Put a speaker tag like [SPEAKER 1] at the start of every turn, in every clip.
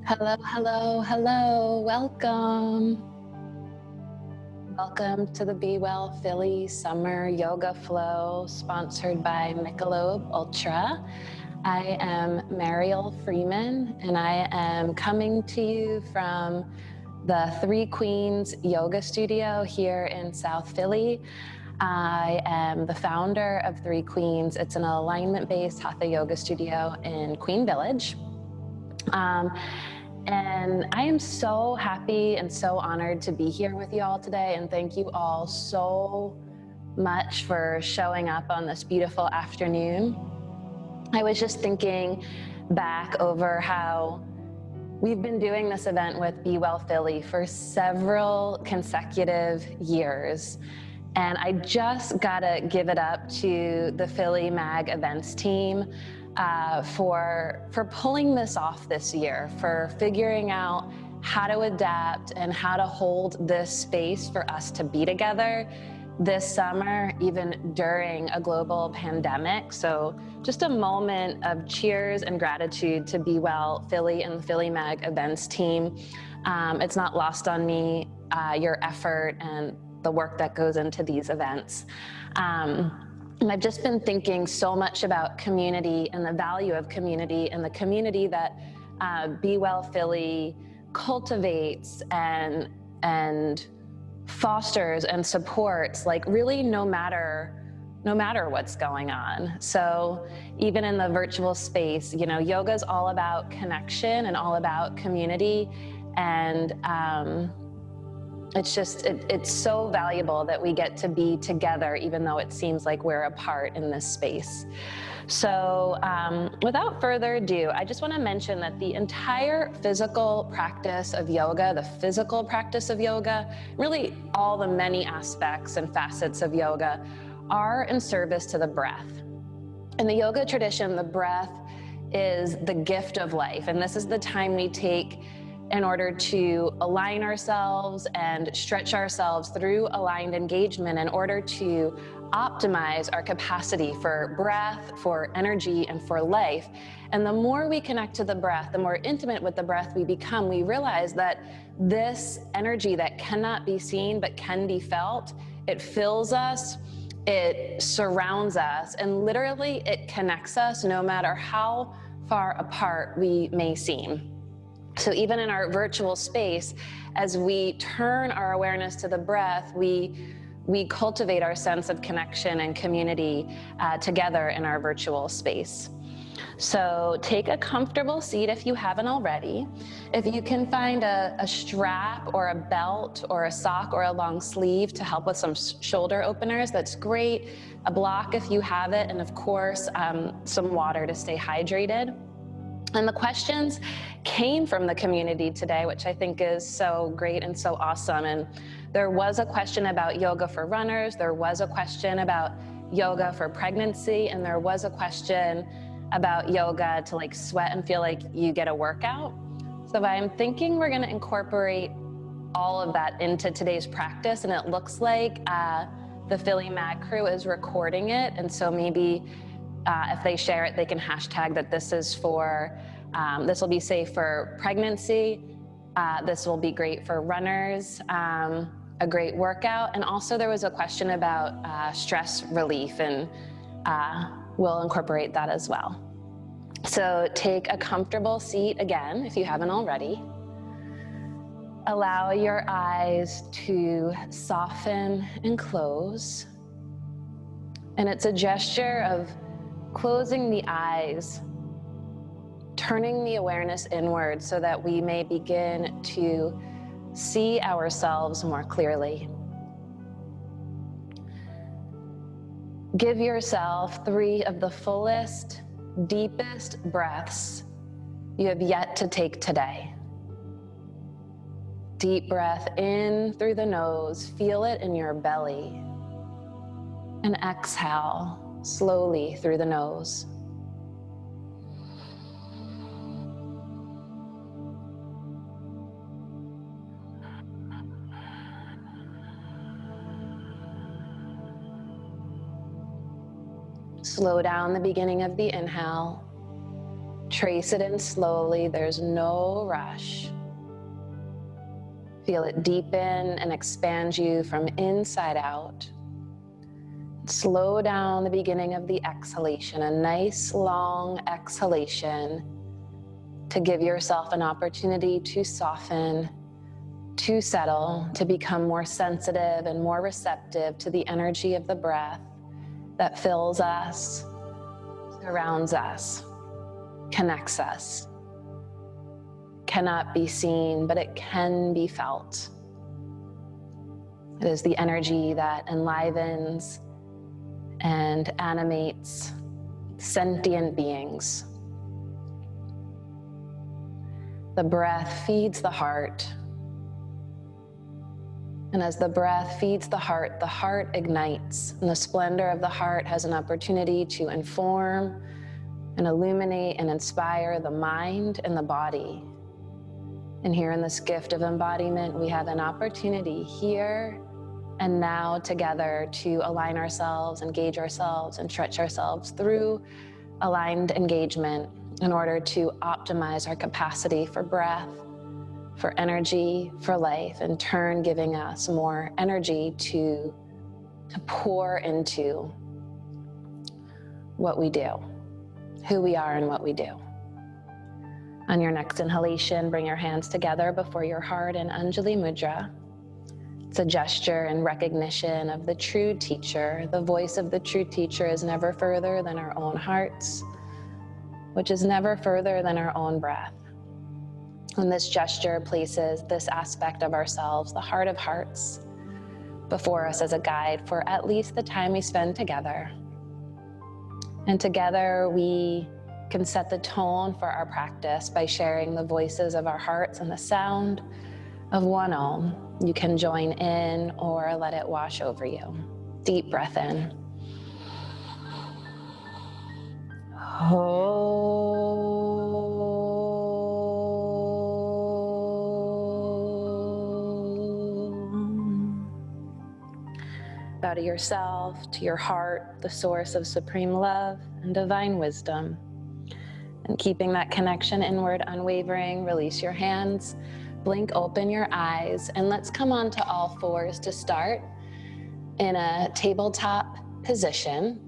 [SPEAKER 1] Hello, hello, hello. Welcome. Welcome to the Be Well Philly Summer Yoga Flow, sponsored by Michelob Ultra. I am Mariel Freeman, and I am coming to you from the Three Queens Yoga Studio here in South Philly. I am the founder of Three Queens. It's an alignment-based Hatha yoga studio in Queen Village. And I am so happy and so honored to be here with you all today. And thank you all so much for showing up on this beautiful afternoon. I was just thinking back over how we've been doing this event with Be Well Philly for several consecutive years. And I just gotta give it up to the Philly Mag events team for pulling this off this year, for figuring out how to adapt and how to hold this space for us to be together this summer, even during a global pandemic. So just a moment of cheers and gratitude to Be Well Philly and the Philly Mag events team. It's not lost on me, your effort and the work that goes into these events. And I've just been thinking so much about community and the value of community and the community that Be Well Philly cultivates and fosters and supports, like really no matter what's going on. So even in the virtual space, you know, yoga is all about connection and all about community. And it's so valuable that we get to be together, even though it seems like we're apart in this space. So without further ado, I just want to mention that the entire physical practice of yoga, really all the many aspects and facets of yoga are in service to the breath. In the yoga tradition, the breath is the gift of life, and this is the time we take in order to align ourselves and stretch ourselves through aligned engagement in order to optimize our capacity for breath, for energy, and for life. And the more we connect to the breath, the more intimate with the breath we become, we realize that this energy that cannot be seen but can be felt, it fills us, it surrounds us, and literally it connects us no matter how far apart we may seem. So even in our virtual space, as we turn our awareness to the breath, we cultivate our sense of connection and community together in our virtual space. So take a comfortable seat if you haven't already. If you can find a strap or a belt or a sock or a long sleeve to help with some shoulder openers, that's great. A block if you have it, and of course, some water to stay hydrated. And the questions came from the community today, which I think is so great and so awesome. And there was a question about yoga for runners. There was a question about yoga for pregnancy. And there was a question about yoga to like sweat and feel like you get a workout. So I'm thinking we're going to incorporate all of that into today's practice. And it looks like the Philly Mag crew is recording it. And so maybe if they share it, they can hashtag that this is for, this will be safe for pregnancy. This will be great for runners, a great workout. And also there was a question about stress relief, and we'll incorporate that as well. So take a comfortable seat again, if you haven't already. Allow your eyes to soften and close. And it's a gesture of closing the eyes, turning the awareness inward so that we may begin to see ourselves more clearly. Give yourself 3 of the fullest, deepest breaths you have yet to take today. Deep breath in through the nose, feel it in your belly, and exhale slowly through the nose. Slow down the beginning of the inhale Trace it in slowly. There's no rush. Feel it deepen and expand you from inside out. Slow down the beginning of the exhalation, a nice long exhalation to give yourself an opportunity to soften, to settle, to become more sensitive and more receptive to the energy of the breath that fills us, surrounds us, connects us. Cannot be seen, but it can be felt. It is the energy that enlivens and animates sentient beings. The breath feeds the heart. And as the breath feeds the heart ignites. And the splendor of the heart has an opportunity to inform and illuminate and inspire the mind and the body. And here in this gift of embodiment, we have an opportunity here and now together to align ourselves, engage ourselves, and stretch ourselves through aligned engagement in order to optimize our capacity for breath, for energy, for life, in turn giving us more energy to pour into what we do, who we are and what we do. On your next inhalation, bring your hands together before your heart in Anjali Mudra. It's a gesture and recognition of the true teacher. The voice of the true teacher is never further than our own hearts, which is never further than our own breath. And this gesture places this aspect of ourselves, the heart of hearts, before us as a guide for at least the time we spend together. And together we can set the tone for our practice by sharing the voices of our hearts and the sound of one Om. You can join in or let it wash over you. Deep breath in. Bow to yourself, to your heart, the source of supreme love and divine wisdom. And keeping that connection inward unwavering, release your hands, blink open your eyes, and let's come on to all fours to start in a tabletop position.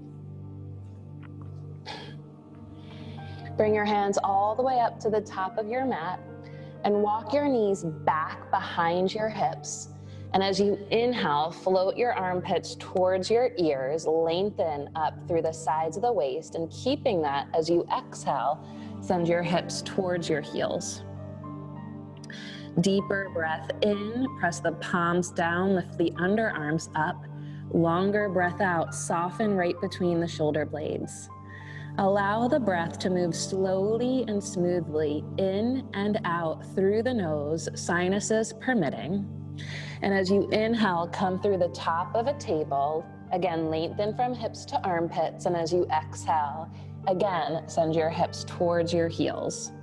[SPEAKER 1] Bring your hands all the way up to the top of your mat and walk your knees back behind your hips. And as you inhale, float your armpits towards your ears, lengthen up through the sides of the waist, and keeping that as you exhale, send your hips towards your heels. Deeper breath in, press the palms down, lift the underarms up. Longer breath out, soften right between the shoulder blades. Allow the breath to move slowly and smoothly in and out through the nose, sinuses permitting. And as you inhale, come through the top of a table. Again, lengthen from hips to armpits. And as you exhale, again, send your hips towards your heels.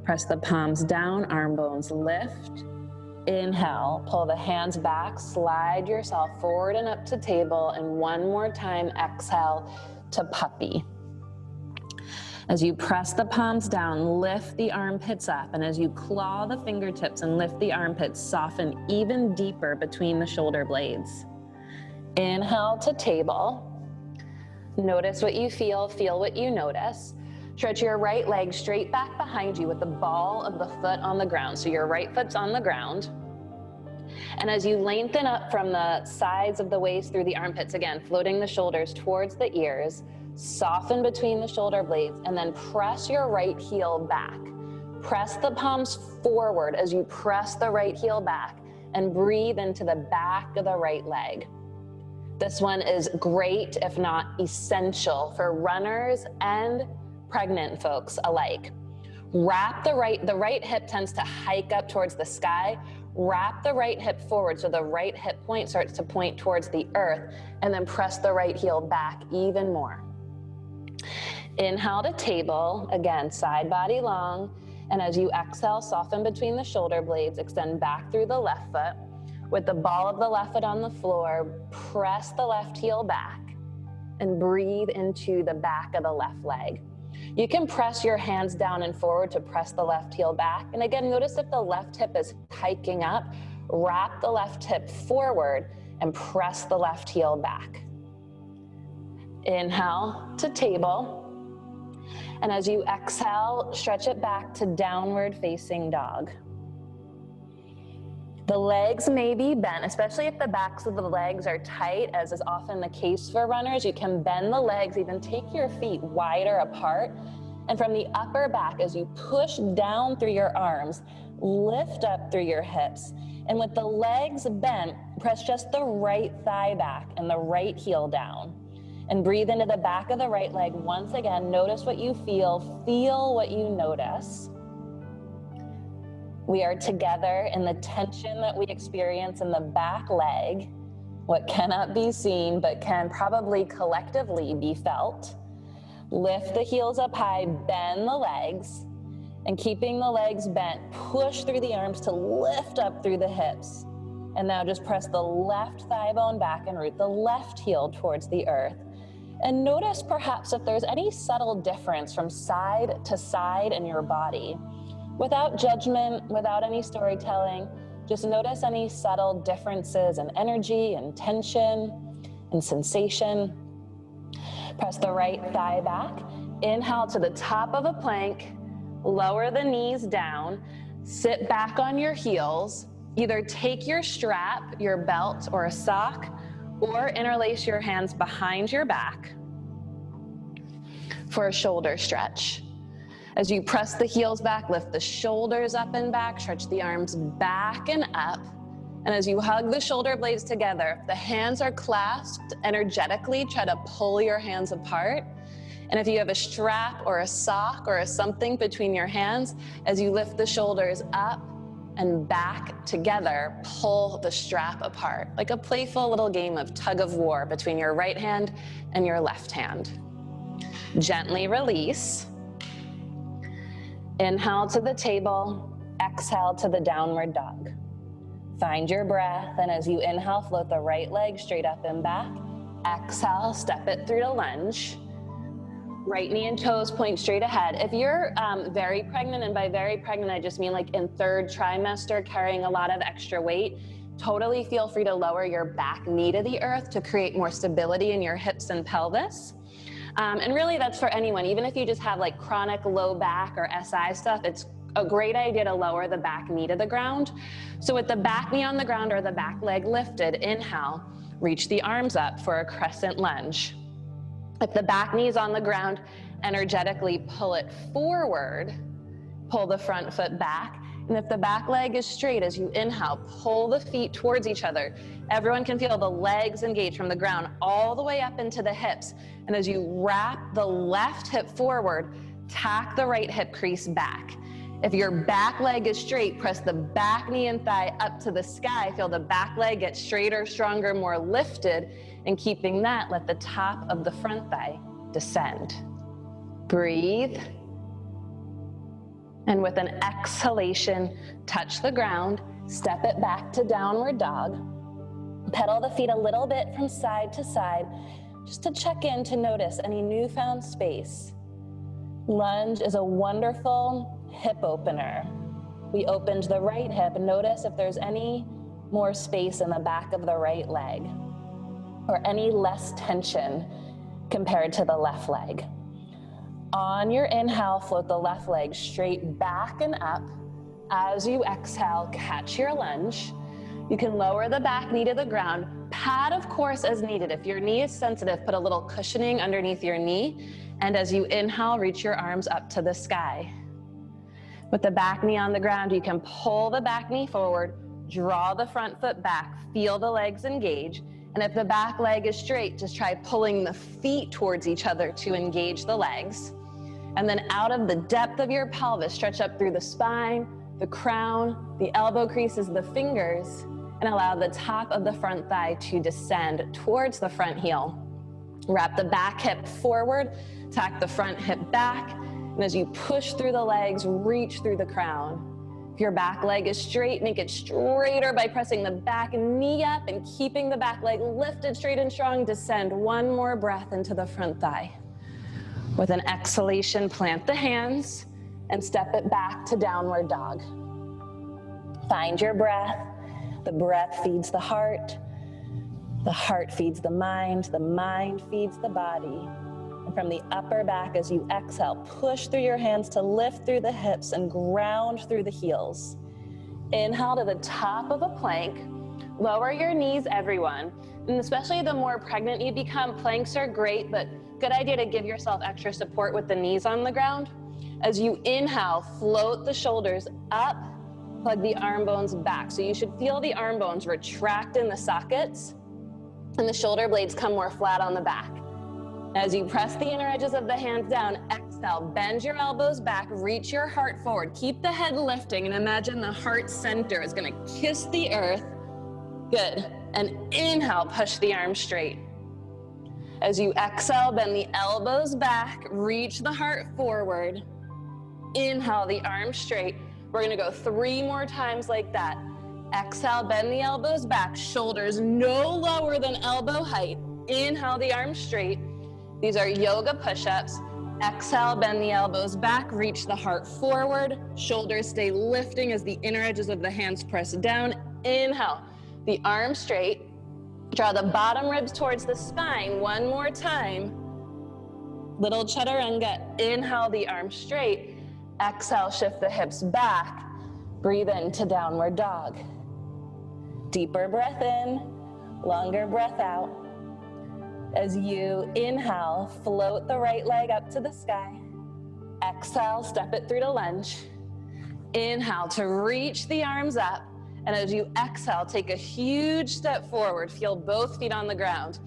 [SPEAKER 1] Press the palms down, arm bones lift. Inhale, pull the hands back, slide yourself forward and up to table. And one more time, exhale to puppy. As you press the palms down, lift the armpits up. And as you claw the fingertips and lift the armpits, soften even deeper between the shoulder blades. Inhale to table. Notice what you feel what you notice. Stretch your right leg straight back behind you with the ball of the foot on the ground. So your right foot's on the ground. And as you lengthen up from the sides of the waist through the armpits, again, floating the shoulders towards the ears, soften between the shoulder blades, and then press your right heel back. Press the palms forward as you press the right heel back and breathe into the back of the right leg. This one is great, if not essential, for runners and pregnant folks alike. Wrap the right hip tends to hike up towards the sky. Wrap the right hip forward so the right hip point starts to point towards the earth, and then press the right heel back even more. Inhale to table, again, side body long. And as you exhale, soften between the shoulder blades, extend back through the left foot. With the ball of the left foot on the floor, press the left heel back and breathe into the back of the left leg. You can press your hands down and forward to press the left heel back. And again, notice if the left hip is hiking up, wrap the left hip forward and press the left heel back. Inhale to table. And as you exhale, stretch it back to downward facing dog. The legs may be bent, especially if the backs of the legs are tight, as is often the case for runners. You can bend the legs, even take your feet wider apart. And from the upper back, as you push down through your arms, lift up through your hips. And with the legs bent, press just the right thigh back and the right heel down. And breathe into the back of the right leg. Once again, notice what you feel what you notice. We are together in the tension that we experience in the back leg, what cannot be seen but can probably collectively be felt. Lift the heels up high, bend the legs, and keeping the legs bent, push through the arms to lift up through the hips. And now just press the left thigh bone back and root the left heel towards the earth. And notice perhaps if there's any subtle difference from side to side in your body. Without judgment, without any storytelling, just notice any subtle differences in energy and tension and sensation. Press the right thigh back. Inhale to the top of a plank. Lower the knees down. Sit back on your heels. Either take your strap, your belt, or a sock, or interlace your hands behind your back for a shoulder stretch. As you press the heels back, lift the shoulders up and back, stretch the arms back and up. And as you hug the shoulder blades together, if the hands are clasped energetically, try to pull your hands apart. And if you have a strap or a sock or a something between your hands, as you lift the shoulders up and back together, pull the strap apart, like a playful little game of tug of war between your right hand and your left hand. Gently release. Inhale to the table, exhale to the downward dog. Find your breath, and as you inhale, float the right leg straight up and back. Exhale, step it through to lunge. Right knee and toes point straight ahead. If you're very pregnant, and by very pregnant, I just mean like in third trimester, carrying a lot of extra weight, totally feel free to lower your back knee to the earth to create more stability in your hips and pelvis. And really that's for anyone, even if you just have like chronic low back or SI stuff, it's a great idea to lower the back knee to the ground. So with the back knee on the ground or the back leg lifted, inhale, reach the arms up for a crescent lunge. If the back knee is on the ground, energetically pull it forward, pull the front foot back. And if the back leg is straight, as you inhale, pull the feet towards each other. Everyone can feel the legs engage from the ground all the way up into the hips. And as you wrap the left hip forward, tack the right hip crease back. If your back leg is straight, press the back knee and thigh up to the sky. Feel the back leg get straighter, stronger, more lifted. And keeping that, let the top of the front thigh descend. Breathe. And with an exhalation, touch the ground, step it back to downward dog. Pedal the feet a little bit from side to side, just to check in to notice any newfound space. Lunge is a wonderful hip opener. We opened the right hip. Notice if there's any more space in the back of the right leg or any less tension compared to the left leg. On your inhale, float the left leg straight back and up. As you exhale, catch your lunge. You can lower the back knee to the ground. Pad, of course, as needed. If your knee is sensitive, put a little cushioning underneath your knee. And as you inhale, reach your arms up to the sky. With the back knee on the ground, you can pull the back knee forward, draw the front foot back, feel the legs engage. And if the back leg is straight, just try pulling the feet towards each other to engage the legs. And then out of the depth of your pelvis, stretch up through the spine, the crown, the elbow creases, the fingers, and allow the top of the front thigh to descend towards the front heel. Wrap the back hip forward, tack the front hip back, and as you push through the legs, reach through the crown. If your back leg is straight, make it straighter by pressing the back knee up and keeping the back leg lifted straight and strong. Descend one more breath into the front thigh. With an exhalation, plant the hands and step it back to downward dog. Find your breath. The breath feeds the heart feeds the mind feeds the body. And from the upper back, as you exhale, push through your hands to lift through the hips and ground through the heels. Inhale to the top of a plank. Lower your knees, everyone. And especially the more pregnant you become, planks are great, but good idea to give yourself extra support with the knees on the ground. As you inhale, float the shoulders up, plug the arm bones back. So you should feel the arm bones retract in the sockets and the shoulder blades come more flat on the back. As you press the inner edges of the hands down, exhale, bend your elbows back, reach your heart forward. Keep the head lifting and imagine the heart center is gonna kiss the earth. Good. And inhale, push the arms straight. As you exhale, bend the elbows back, reach the heart forward. Inhale, the arms straight. We're gonna go 3 more times like that. Exhale, bend the elbows back, shoulders no lower than elbow height. Inhale, the arms straight. These are yoga push-ups. Exhale, bend the elbows back, reach the heart forward. Shoulders stay lifting as the inner edges of the hands press down. Inhale, the arms straight. Draw the bottom ribs towards the spine. 1 more time. Little Chaturanga. Inhale, the arms straight. Exhale, shift the hips back. Breathe into downward dog. Deeper breath in, longer breath out. As you inhale, float the right leg up to the sky. Exhale, step it through to lunge. Inhale to reach the arms up. And as you exhale, take a huge step forward. Feel both feet on the ground.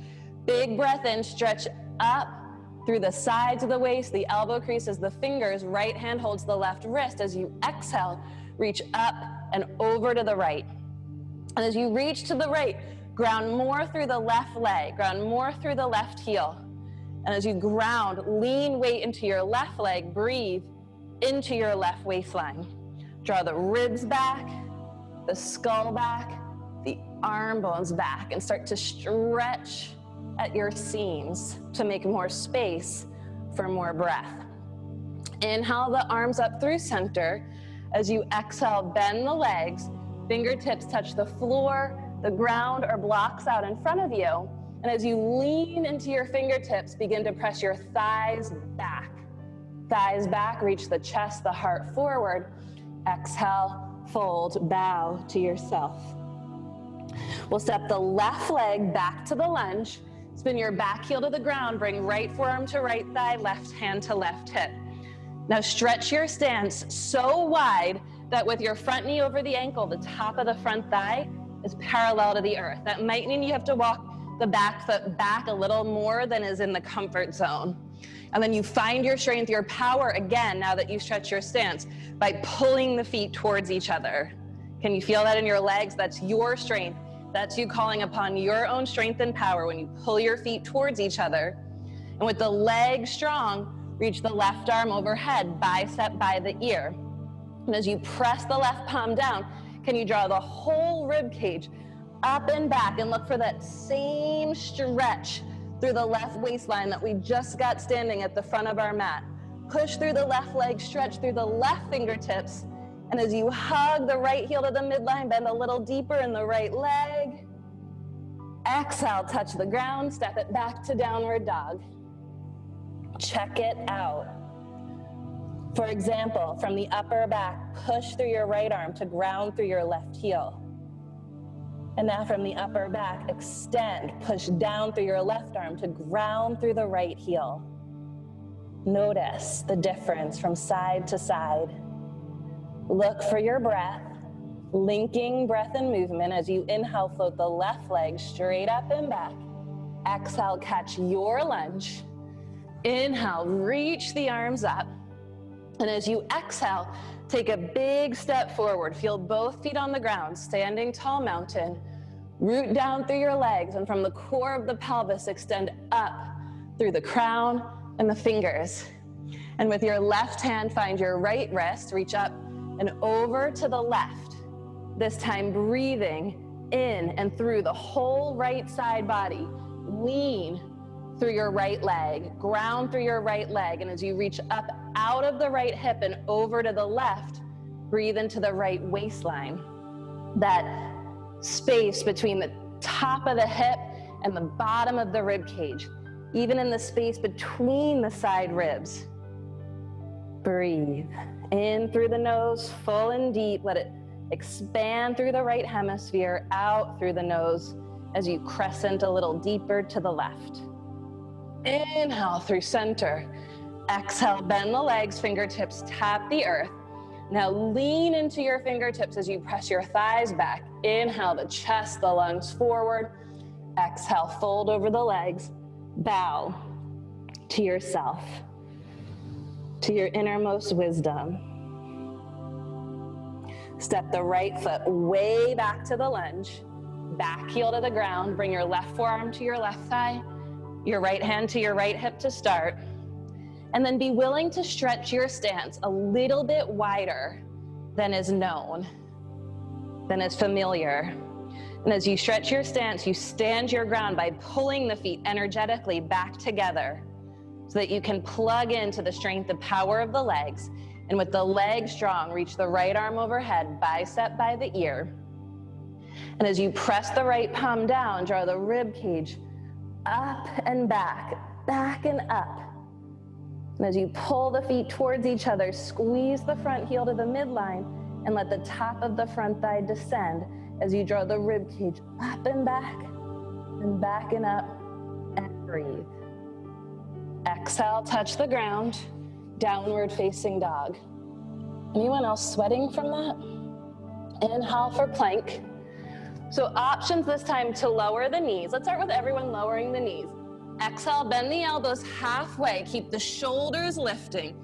[SPEAKER 1] Big breath in, stretch up through the sides of the waist. The elbow creases the fingers. Right hand holds the left wrist. As you exhale, reach up and over to the right. And as you reach to the right, ground more through the left leg, ground more through the left heel. And as you ground, lean weight into your left leg, breathe into your left waistline. Draw the ribs back, the skull back, the arm bones back, and start to stretch at your seams to make more space for more breath. Inhale the arms up through center. As you exhale, bend the legs, fingertips touch the floor, the ground, or blocks out in front of you. And as you lean into your fingertips, begin to press your thighs back. Thighs back, reach the chest, the heart forward. Exhale, fold, bow to yourself. We'll step the left leg back to the lunge. Spin your back heel to the ground, bring right forearm to right thigh, left hand to left hip. Now stretch your stance so wide that with your front knee over the ankle, the top of the front thigh is parallel to the earth. That might mean you have to walk the back foot back a little more than is in the comfort zone. And then you find your strength, your power again, now that you stretch your stance, by pulling the feet towards each other. Can you feel that in your legs? That's your strength. That's you calling upon your own strength and power when you pull your feet towards each other. And with the leg strong, reach the left arm overhead, bicep by the ear. And as you press the left palm down, can you draw the whole rib cage up and back and look for that same stretch through the left waistline that we just got standing at the front of our mat. Push through the left leg, stretch through the left fingertips. And as you hug the right heel to the midline, bend a little deeper in the right leg. Exhale, touch the ground, step it back to downward dog. Check it out. For example, from the upper back, push through your right arm to ground through your left heel. And now from the upper back, extend, push down through your left arm to ground through the right heel. Notice the difference from side to side. Look for your breath, linking breath and movement. As you inhale, float the left leg straight up and back. Exhale, catch your lunge. Inhale, reach the arms up. And as you exhale, take a big step forward. Feel both feet on the ground, standing tall mountain. Root down through your legs, and from the core of the pelvis, extend up through the crown and the fingers. And with your left hand, find your right wrist, reach up and over to the left. This time breathing in and through the whole right side body. Lean through your right leg, ground through your right leg. And as you reach up out of the right hip and over to the left, breathe into the right waistline. That space between the top of the hip and the bottom of the rib cage, even in the space between the side ribs. Breathe in through the nose, full and deep. Let it expand through the right hemisphere, out through the nose as you crescent a little deeper to the left. Inhale through center. Exhale, bend the legs, fingertips tap the earth. Now lean into your fingertips as you press your thighs back. Inhale, the chest, the lungs forward. Exhale, fold over the legs. Bow to yourself, to your innermost wisdom. Step the right foot way back to the lunge. Back heel to the ground. Bring your left forearm to your left thigh. Your right hand to your right hip to start. And then be willing to stretch your stance a little bit wider than is known, than is familiar. And as you stretch your stance, you stand your ground by pulling the feet energetically back together so that you can plug into the strength and power of the legs. And with the legs strong, reach the right arm overhead, bicep by the ear. And as you press the right palm down, draw the rib cage up and back and up. And as you pull the feet towards each other, squeeze the front heel to the midline and let the top of the front thigh descend as you draw the rib cage up and back and up, and breathe. Exhale, touch the ground, downward facing dog. Anyone else sweating from that? Inhale for plank. So options this time to lower the knees. Let's start with everyone lowering the knees. Exhale, bend the elbows halfway. Keep the shoulders lifting.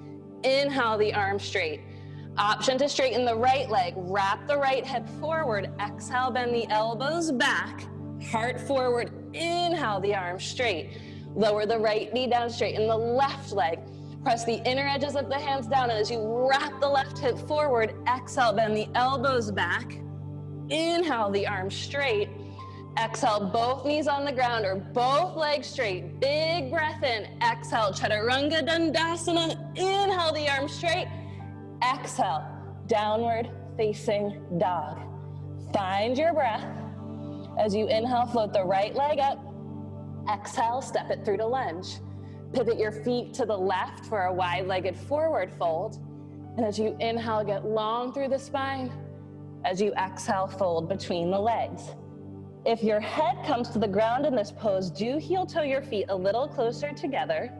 [SPEAKER 1] Inhale, the arms straight. Option to straighten the right leg. Wrap the right hip forward. Exhale, bend the elbows back. Heart forward. Inhale, the arms straight. Lower the right knee down, straighten the left leg. Press the inner edges of the hands down, and as you wrap the left hip forward, exhale, bend the elbows back. Inhale, the arms straight. Exhale, both knees on the ground or both legs straight. Big breath in. Exhale, Chaturanga Dandasana. Inhale, the arms straight. Exhale, downward facing dog. Find your breath. As you inhale, float the right leg up. Exhale, step it through to lunge. Pivot your feet to the left for a wide-legged forward fold. And as you inhale, get long through the spine. As you exhale, fold between the legs. If your head comes to the ground in this pose, do heel-toe your feet a little closer together.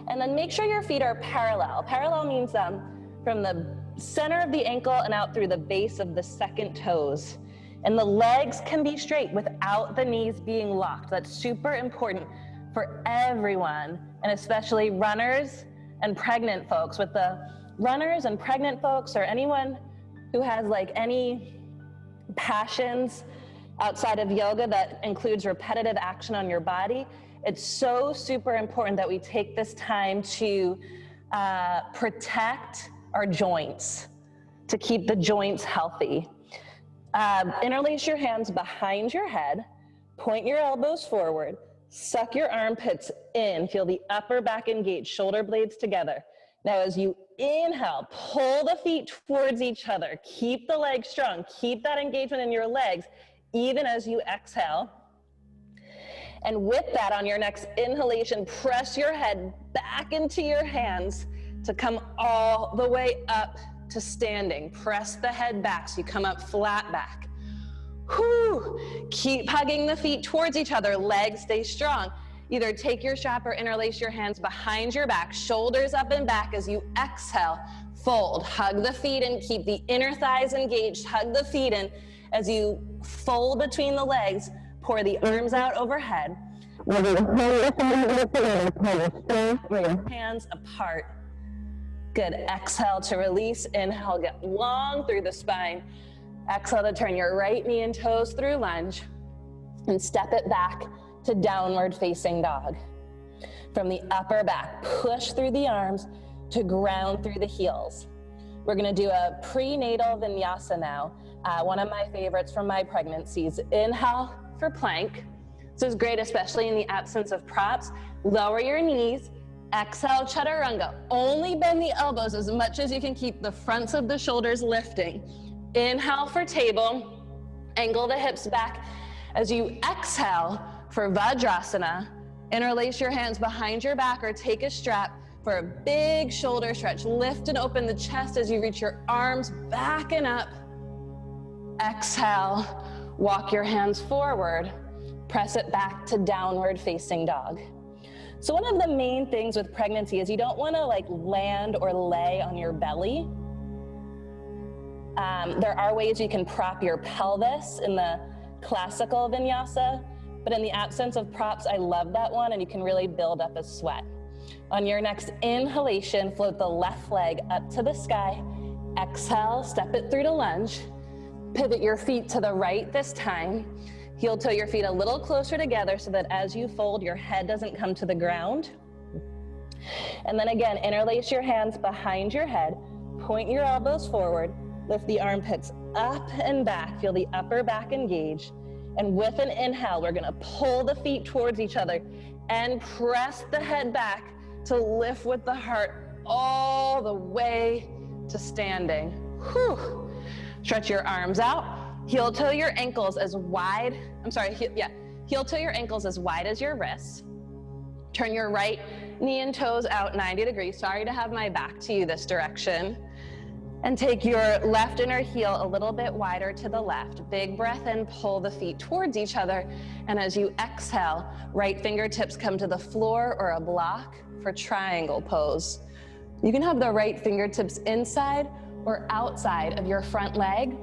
[SPEAKER 1] And then make sure your feet are parallel. Parallel means from the center of the ankle and out through the base of the second toes. And the legs can be straight without the knees being locked. That's super important for everyone, and especially runners and pregnant folks. With the runners and pregnant folks, or anyone who has like any passions outside of yoga that includes repetitive action on your body, it's so super important that we take this time to protect our joints, to keep the joints healthy. Interlace your hands behind your head, point your elbows forward, suck your armpits in, feel the upper back engaged, shoulder blades together. Now as you inhale, pull the feet towards each other, keep the legs strong, keep that engagement in your legs, even as you exhale. And with that, on your next inhalation, press your head back into your hands to come all the way up to standing. Press the head back so you come up flat back. Whew. Keep hugging the feet towards each other, legs stay strong. Either take your strap or interlace your hands behind your back, shoulders up and back. As you exhale, fold, hug the feet in, keep the inner thighs engaged, hug the feet in. As you fold between the legs, pour the arms out overhead. Hands apart. Good, exhale to release, inhale, get long through the spine. Exhale to turn your right knee and toes through lunge and step it back to downward facing dog. From the upper back, push through the arms to ground through the heels. We're gonna do a prenatal vinyasa now, one of my favorites from my pregnancies. Inhale for plank. This is great, especially in the absence of props. Lower your knees. Exhale, Chaturanga. Only bend the elbows as much as you can keep the fronts of the shoulders lifting. Inhale for table. Angle the hips back. As you exhale for Vajrasana, interlace your hands behind your back or take a strap for a big shoulder stretch. Lift and open the chest as you reach your arms back and up. Exhale, walk your hands forward. Press it back to downward facing dog. So one of the main things with pregnancy is you don't want to land or lay on your belly. There are ways you can prop your pelvis in the classical vinyasa, but in the absence of props, I love that one, and you can really build up a sweat. On your next inhalation, float the left leg up to the sky. Exhale, step it through to lunge. Pivot your feet to the right this time. Heel toe your feet a little closer together so that as you fold, your head doesn't come to the ground. And then again, interlace your hands behind your head, point your elbows forward, lift the armpits up and back, feel the upper back engage. And with an inhale, we're gonna pull the feet towards each other and press the head back to lift with the heart all the way to standing. Whew. Stretch your arms out. Heel toe your ankles as wide, heel toe your ankles as wide as your wrists. Turn your right knee and toes out 90 degrees. Sorry to have my back to you this direction. And take your left inner heel a little bit wider to the left. Big breath in, pull the feet towards each other. And as you exhale, right fingertips come to the floor or a block for triangle pose. You can have the right fingertips inside or outside of your front leg.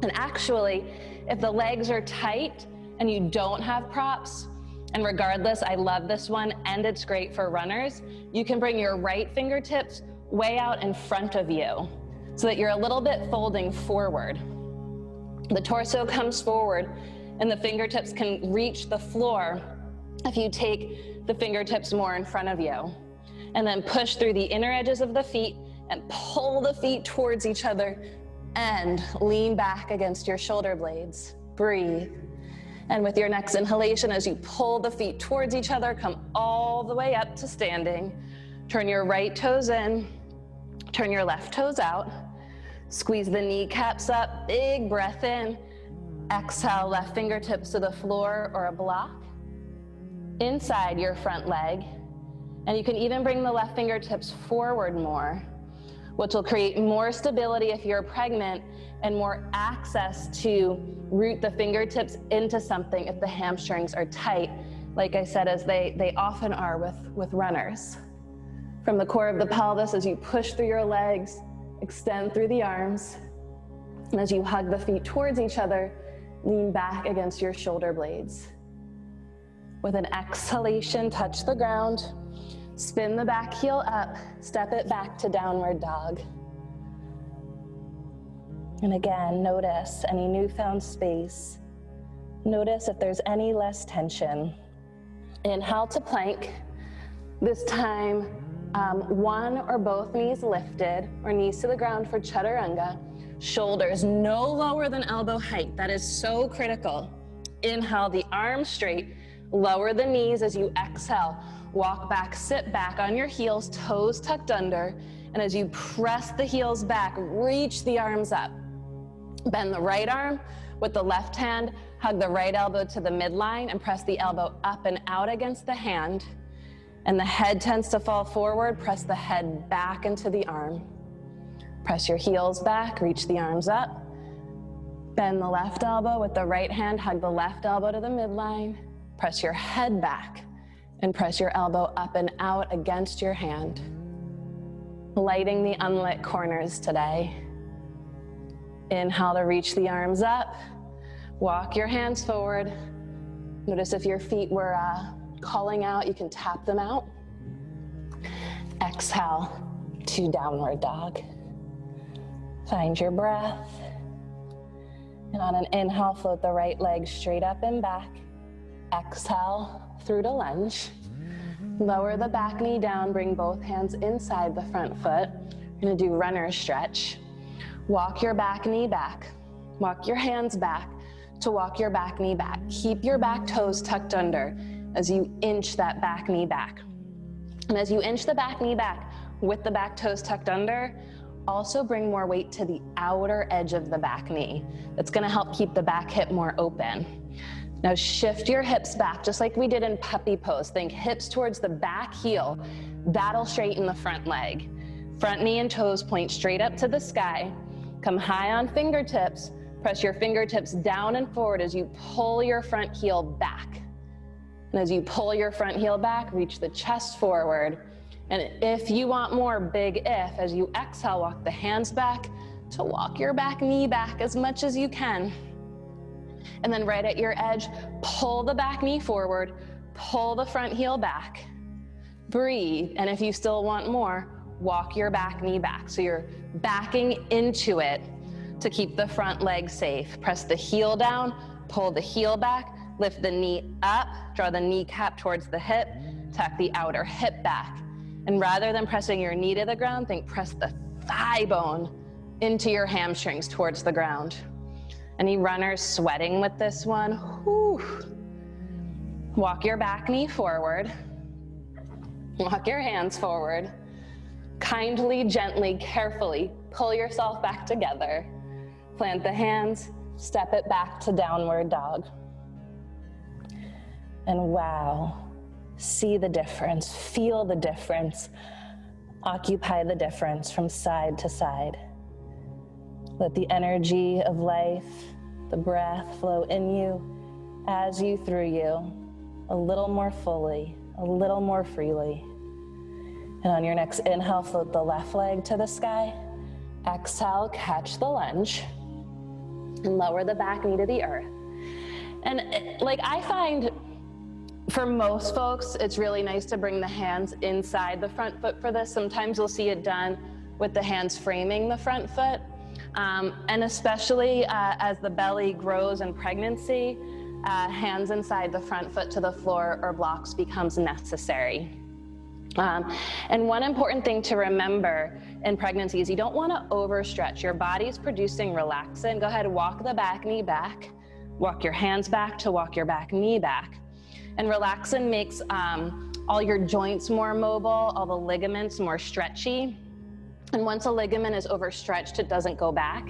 [SPEAKER 1] And actually, if the legs are tight and you don't have props, and regardless, I love this one and it's great for runners, you can bring your right fingertips way out in front of you so that you're a little bit folding forward. The torso comes forward and the fingertips can reach the floor if you take the fingertips more in front of you. And then push through the inner edges of the feet and pull the feet towards each other and lean back against your shoulder blades. Breathe. And with your next inhalation, as you pull the feet towards each other, come all the way up to standing. Turn your right toes in, turn your left toes out. Squeeze the kneecaps up, big breath in. Exhale, left fingertips to the floor or a block inside your front leg. And you can even bring the left fingertips forward more, which will create more stability if you're pregnant and more access to root the fingertips into something if the hamstrings are tight, like I said, as they often are with runners. From the core of the pelvis, as you push through your legs, extend through the arms, and as you hug the feet towards each other, lean back against your shoulder blades. With an exhalation, touch the ground. Spin the back heel up, step it back to downward dog. And again, notice any newfound space. Notice if there's any less tension. Inhale to plank. This time, one or both knees lifted or knees to the ground for Chaturanga. Shoulders no lower than elbow height. That is so critical. Inhale, the arms straight. Lower the knees as you exhale. Walk back, sit back on your heels, toes tucked under. And as you press the heels back, reach the arms up. Bend the right arm with the left hand, hug the right elbow to the midline and press the elbow up and out against the hand. And the head tends to fall forward, press the head back into the arm. Press your heels back, reach the arms up. Bend the left elbow with the right hand, hug the left elbow to the midline. Press your head back and press your elbow up and out against your hand. Lighting the unlit corners today. Inhale to reach the arms up. Walk your hands forward. Notice if your feet were calling out, you can tap them out. Exhale to downward dog. Find your breath. And on an inhale, float the right leg straight up and back. Exhale through to lunge. Lower the back knee down, bring both hands inside the front foot. You're gonna do runner stretch. Walk your back knee back. Walk your hands back. to walk your back knee back. Keep your back toes tucked under as you inch that back knee back. And as you inch the back knee back with the back toes tucked under, also bring more weight to the outer edge of the back knee. That's gonna help keep the back hip more open. Now shift your hips back, just like we did in puppy pose. Think hips towards the back heel. That'll straighten the front leg. Front knee and toes point straight up to the sky. Come high on fingertips. Press your fingertips down and forward as you pull your front heel back. And as you pull your front heel back, reach the chest forward. And if you want more, big if, as you exhale, walk the hands back to walk your back knee back as much as you can. And then right at your edge, pull the back knee forward, pull the front heel back. Breathe, and if you still want more, walk your back knee back. So you're backing into it to keep the front leg safe. Press the heel down, pull the heel back, lift the knee up, draw the kneecap towards the hip, tuck the outer hip back. And rather than pressing your knee to the ground, think press the thigh bone into your hamstrings towards the ground. Any runners sweating with this one? Whew. Walk your back knee forward. Walk your hands forward. Kindly, gently, carefully pull yourself back together. Plant the hands, step it back to downward dog. And wow, see the difference, feel the difference, occupy the difference from side to side. Let the energy of life, the breath flow in you, as you, through you, a little more fully, a little more freely. And on your next inhale, float the left leg to the sky. Exhale, catch the lunge, and lower the back knee to the earth. And like I find, for most folks, it's really nice to bring the hands inside the front foot for this. Sometimes you'll see it done with the hands framing the front foot. And especially as the belly grows in pregnancy, hands inside the front foot to the floor or blocks becomes necessary. And one important thing to remember in pregnancy is you don't want to overstretch. Your body's producing relaxant. Go ahead and walk the back knee back. Walk your hands back to walk your back knee back. And relaxant makes all your joints more mobile, all the ligaments more stretchy. And once a ligament is overstretched, it doesn't go back.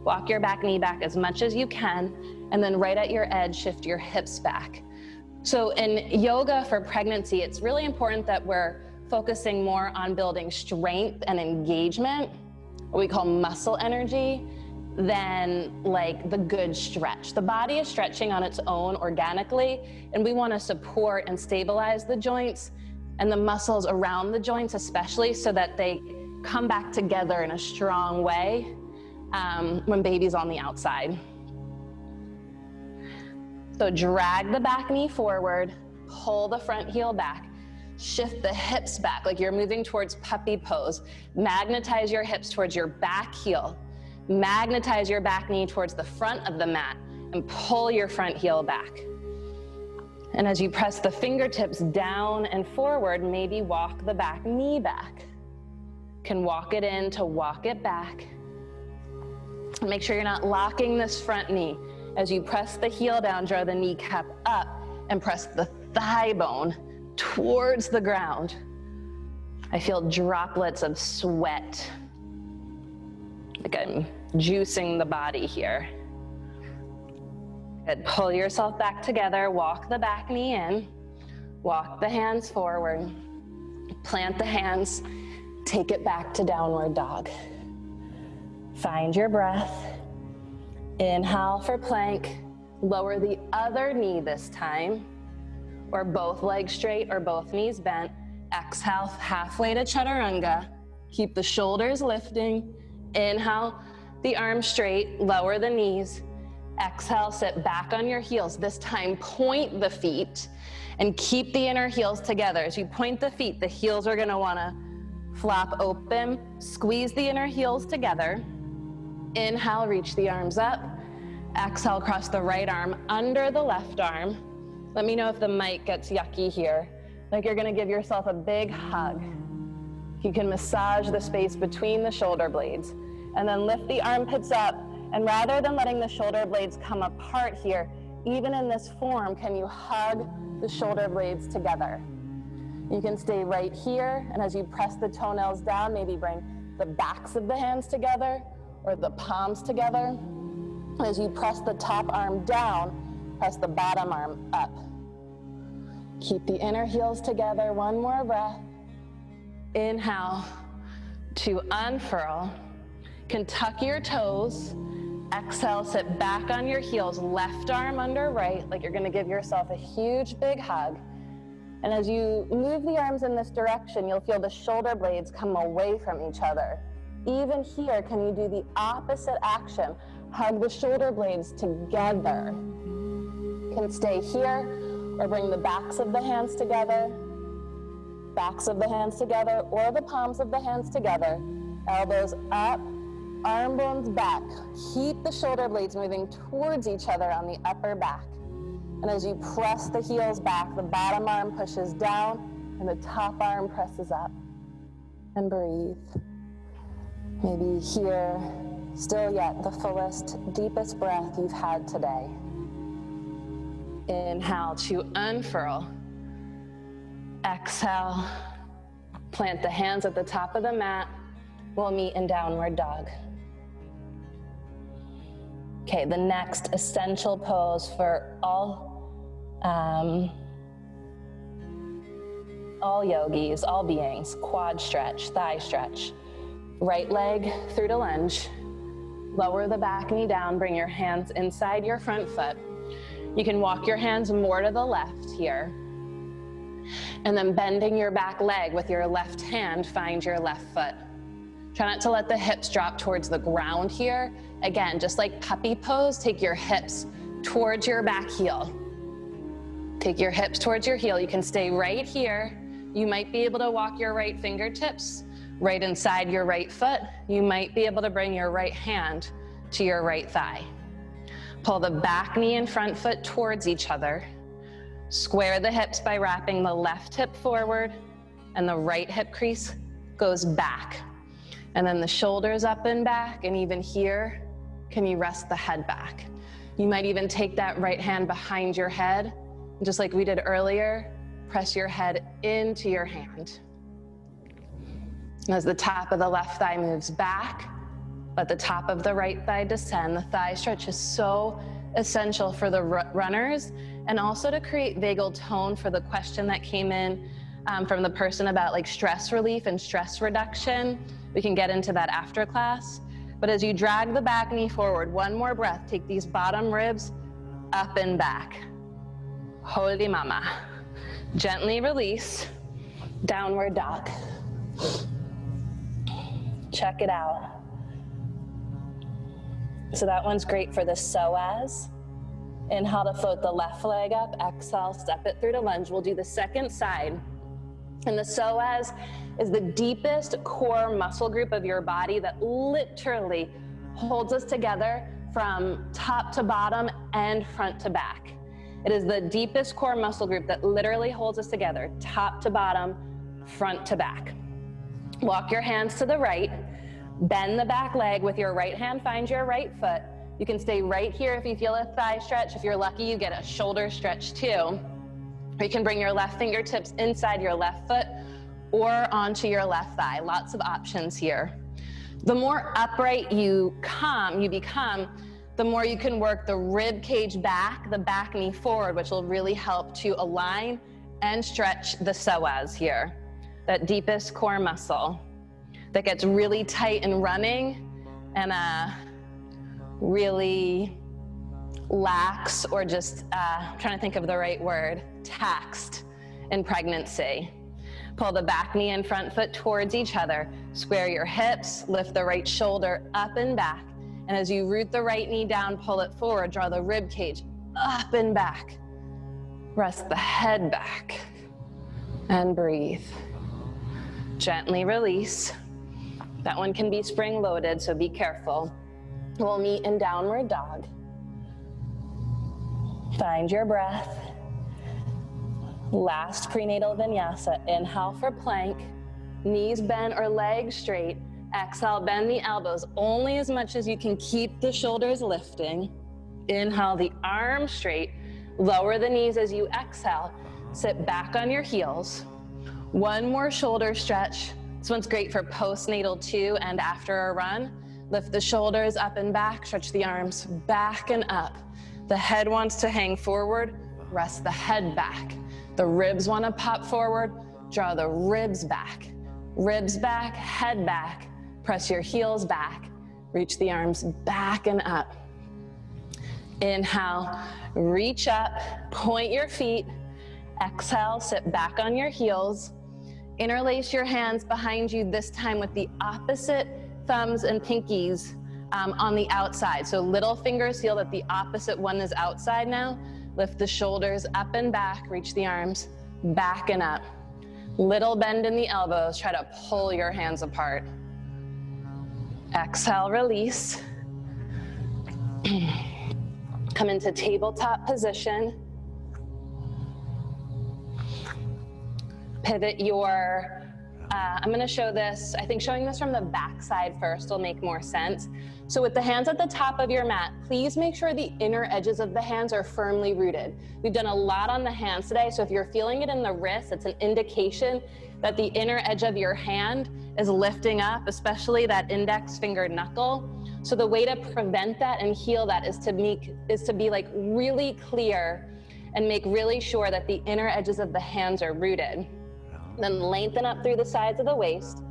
[SPEAKER 1] Walk your back knee back as much as you can, and then right at your edge, shift your hips back. So in yoga for pregnancy, it's really important that we're focusing more on building strength and engagement, what we call muscle energy, than like the good stretch. The body is stretching on its own organically, and we want to support and stabilize the joints and the muscles around the joints, especially so that they come back together in a strong way when baby's on the outside. So drag the back knee forward, pull the front heel back, shift the hips back like you're moving towards puppy pose. Magnetize your hips towards your back heel. Magnetize your back knee towards the front of the mat and pull your front heel back. And as you press the fingertips down and forward, maybe walk the back knee back. Can walk it in to walk it back. Make sure you're not locking this front knee. As you press the heel down, draw the kneecap up and press the thigh bone towards the ground. I feel droplets of sweat. Like I'm juicing the body here. Good. Pull yourself back together, walk the back knee in, walk the hands forward, plant the hands, take it back to downward dog. Find your breath. Inhale for plank, lower the other knee this time, or both legs straight or both knees bent. Exhale halfway to Chaturanga. Keep the shoulders lifting. Inhale, the arms straight, lower the knees. Exhale, sit back on your heels. This time, point the feet and keep the inner heels together. As you point the feet, the heels are gonna wanna flop open. Squeeze the inner heels together. Inhale, reach the arms up. Exhale, cross the right arm under the left arm. Let me know if the mic gets yucky here. Like you're gonna give yourself a big hug. You can massage the space between the shoulder blades. And then lift the armpits up And rather than letting the shoulder blades come apart here, even in this form, can you hug the shoulder blades together? You can stay right here, and as you press the toenails down, maybe bring the backs of the hands together or the palms together. As you press the top arm down, press the bottom arm up. Keep the inner heels together. One more breath. Inhale to unfurl. You can tuck your toes. Exhale, sit back on your heels, left arm under right, like you're gonna give yourself a huge big hug. And as you move the arms in this direction, you'll feel the shoulder blades come away from each other. Even here, can you do the opposite action? Hug the shoulder blades together. You can stay here or bring the backs of the hands together, or the palms of the hands together. Elbows up, arm bones back. Keep the shoulder blades moving towards each other on the upper back. And as you press the heels back, the bottom arm pushes down and the top arm presses up. And breathe. Maybe here, still yet the fullest, deepest breath you've had today. Inhale to unfurl. Exhale, plant the hands at the top of the mat. We'll meet in downward dog. Okay, the next essential pose for all yogis, all beings: quad stretch, thigh stretch. Right leg through to lunge. Lower the back knee down, bring your hands inside your front foot. You can walk your hands more to the left here. And then bending your back leg with your left hand, find your left foot. Try not to let the hips drop towards the ground here. Again, just like puppy pose, take your hips towards your back heel. Take your hips towards your heel. You can stay right here. You might be able to walk your right fingertips right inside your right foot. You might be able to bring your right hand to your right thigh. Pull the back knee and front foot towards each other. Square the hips by wrapping the left hip forward and the right hip crease goes back. And then the shoulders up and back, and even here, can you rest the head back? You might even take that right hand behind your head, and just like we did earlier, press your head into your hand. As the top of the left thigh moves back, let the top of the right thigh descend. The thigh stretch is so essential for the runners, and also to create vagal tone for the question that came in from the person about like stress relief and stress reduction. We can get into that after class. But as you drag the back knee forward, one more breath, take these bottom ribs up and back. Holy mama. Gently release, downward dog. Check it out. So that one's great for the psoas. Inhale to float the left leg up, exhale, step it through to lunge. We'll do the second side. And the psoas is the deepest core muscle group of your body that literally holds us together from top to bottom and front to back. It is the deepest core muscle group that literally holds us together, top to bottom, front to back. Walk your hands to the right, bend the back leg with your right hand, find your right foot. You can stay right here if you feel a thigh stretch. If you're lucky, you get a shoulder stretch too. Or you can bring your left fingertips inside your left foot or onto your left thigh. Lots of options here. The more upright you become, the more you can work the rib cage back, the back knee forward, which will really help to align and stretch the psoas here, that deepest core muscle that gets really tight and running and really lax, or just trying to think of the right word, taxed in pregnancy. Pull the back knee and front foot towards each other. Square your hips, lift the right shoulder up and back. And as you root the right knee down, pull it forward, draw the rib cage up and back. Rest the head back and breathe. Gently release. That one can be spring loaded, so be careful. We'll meet in downward dog. Find your breath. Last prenatal vinyasa. Inhale for plank. Knees bent or legs straight. Exhale, bend the elbows only as much as you can keep the shoulders lifting. Inhale, the arms straight. Lower the knees as you exhale. Sit back on your heels. One more shoulder stretch. This one's great for postnatal too and after a run. Lift the shoulders up and back. Stretch the arms back and up. The head wants to hang forward. Rest the head back. The ribs want to pop forward. Draw the ribs back. Ribs back, head back. Press your heels back. Reach the arms back and up. Inhale, reach up, point your feet. Exhale, sit back on your heels. Interlace your hands behind you, this time with the opposite thumbs and pinkies on the outside. So little fingers feel that the opposite one is outside now. Lift the shoulders up and back, reach the arms back and up. Little bend in the elbows, try to pull your hands apart. Exhale, release. Come into tabletop position. Pivot your, I'm gonna show this, I think showing this from the back side first will make more sense. So with the hands at the top of your mat, please make sure the inner edges of the hands are firmly rooted. We've done a lot on the hands today, so if you're feeling it in the wrist, it's an indication that the inner edge of your hand is lifting up, especially that index finger knuckle. So the way to prevent that and heal that is to be like really clear and make really sure that the inner edges of the hands are rooted. Then lengthen up through the sides of the waist,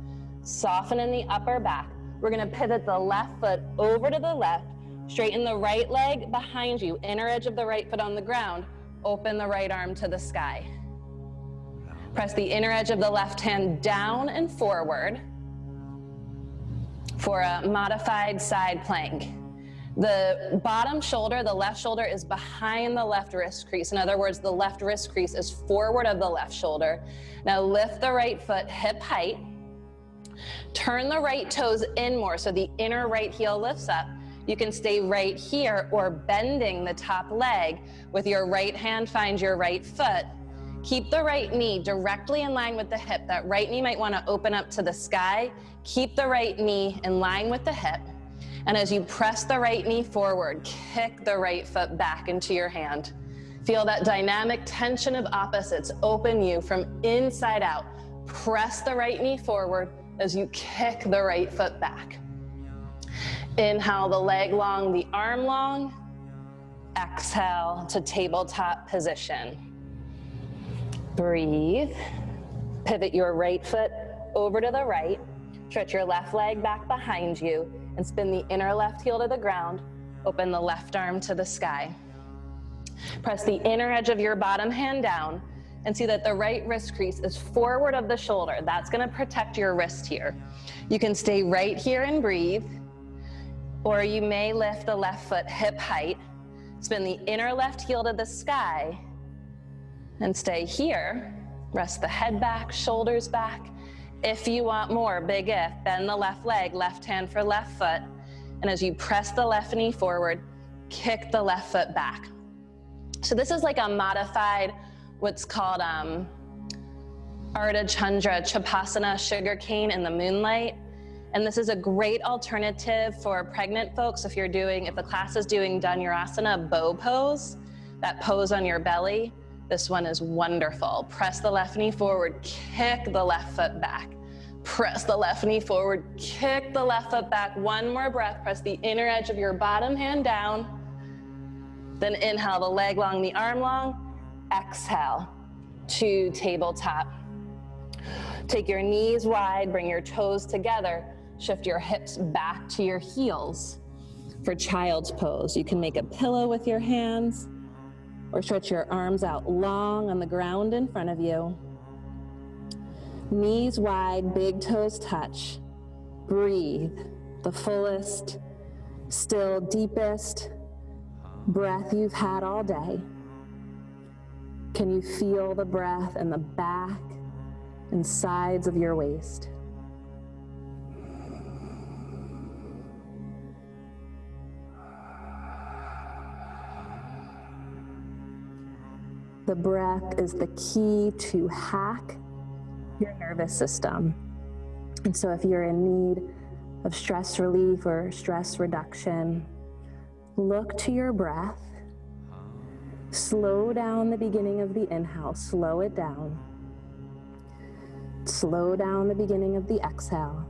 [SPEAKER 1] soften in the upper back. We're gonna pivot the left foot over to the left, straighten the right leg behind you, inner edge of the right foot on the ground, open the right arm to the sky. Press the inner edge of the left hand down and forward for a modified side plank. The bottom shoulder, the left shoulder, is behind the left wrist crease. In other words, the left wrist crease is forward of the left shoulder. Now lift the right foot hip height. Turn the right toes in more so the inner right heel lifts up. You can stay right here or bending the top leg with your right hand, find your right foot. Keep the right knee directly in line with the hip. That right knee might want to open up to the sky. Keep the right knee in line with the hip. And as you press the right knee forward, kick the right foot back into your hand. Feel that dynamic tension of opposites open you from inside out. Press the right knee forward as you kick the right foot back. Inhale, the leg long, the arm long. Exhale to tabletop position. Breathe. Pivot your right foot over to the right. Stretch your left leg back behind you and spin the inner left heel to the ground. Open the left arm to the sky. Press the inner edge of your bottom hand down and see that the right wrist crease is forward of the shoulder. That's gonna protect your wrist here. You can stay right here and breathe, or you may lift the left foot hip height, spin the inner left heel to the sky, and stay here. Rest the head back, shoulders back. If you want more, big if, bend the left leg, left hand for left foot. And as you press the left knee forward, kick the left foot back. So this is like a modified, what's called Ardha Chandra Chapasana sugarcane in the moonlight. And this is a great alternative for pregnant folks if the class is doing Dhanurasana bow pose, that pose on your belly. This one is wonderful. Press the left knee forward, kick the left foot back. Press the left knee forward, kick the left foot back. One more breath, press the inner edge of your bottom hand down. Then inhale, the leg long, the arm long. Exhale to tabletop. Take your knees wide, bring your toes together. Shift your hips back to your heels for child's pose. You can make a pillow with your hands, or stretch your arms out long on the ground in front of you. Knees wide, big toes touch. Breathe the fullest, still deepest breath you've had all day. Can you feel the breath in the back and sides of your waist? The breath is the key to hack your nervous system. And so if you're in need of stress relief or stress reduction. Look to your breath. Slow down the beginning of the inhale, slow it down. Slow down the beginning of the exhale.